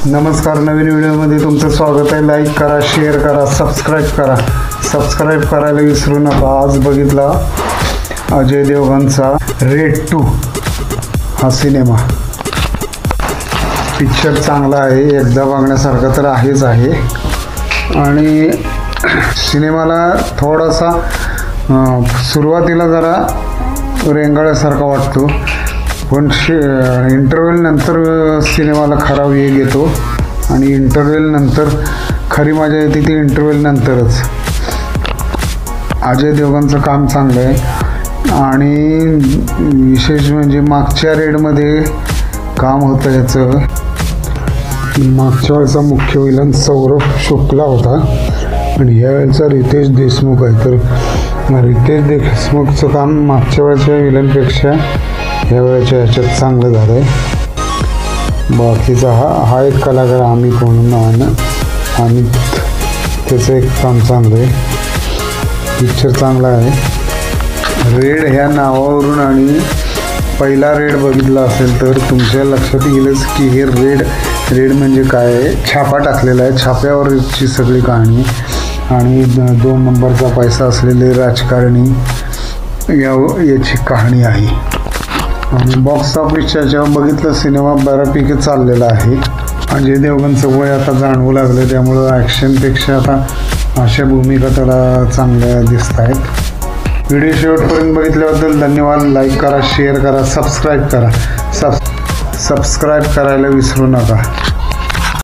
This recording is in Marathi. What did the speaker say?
नमस्कार, नवीन व्हिडिओमध्ये तुमचं स्वागत आहे. लाईक करा, शेअर करा, सबस्क्राईब करा. सबस्क्राईब करायला विसरू नका. आज बघितला अजय देवगणचा रेड 2 हा सिनेमा. पिक्चर चांगला आहे, एकदा बघण्यासारखा तर आहेच आहे. आणि सिनेमाला थोडासा सुरुवातीला जरा रेंगाळल्यासारखा वाटतो, पण इंटरव्हल नंतर सिनेमाला खरा वेग येतो. आणि इंटरव्हल नंतर खरी मजा येते ती इंटरव्हल नंतरच. अजय देवगणचं काम चांगलं आहे. आणि विशेष म्हणजे मागच्या रेडमध्ये काम होतं याचं. मागच्या वेळेचा मुख्य विलन सौरभ शुक्ला होता आणि ह्यावेळेचा रितेश देशमुख आहे. तर रितेश देशमुखचं काम मागच्या वेळेच्या विलनपेक्षा ह्या वेळेच्या ह्याच्यात चांगलं झालं आहे. बाकीचा हा एक कलाकार अमित म्हणून नावानं, अमित, त्याचं एक काम चांगलं आहे. पिक्चर चांगला आहे. रेड ह्या नावावरून आणि पहिला रेड बघितला असेल तर तुमच्या लक्षात येईलच की हे रेड म्हणजे काय आहे. छापा टाकलेला आहे, छाप्यावरची सगळी कहाणी आणि 2 नंबरचा पैसा असलेले राजकारणी याची कहाणी आहे. आणि बॉक्स ऑफिसच्या जेव्हा बघितलं सिनेमा बऱ्यापैकी चाललेला आहे. अजय देवगणचं वय आता जाणवू लागलं, त्यामुळं ॲक्शनपेक्षा आता अशा भूमिका त्याला चांगल्या दिसत आहेत. व्हिडिओ शेवटपर्यंत बघितल्याबद्दल धन्यवाद. लाईक करा, शेअर करा, सबस्क्राईब करा. सबस्क्राईब करायला विसरू नका.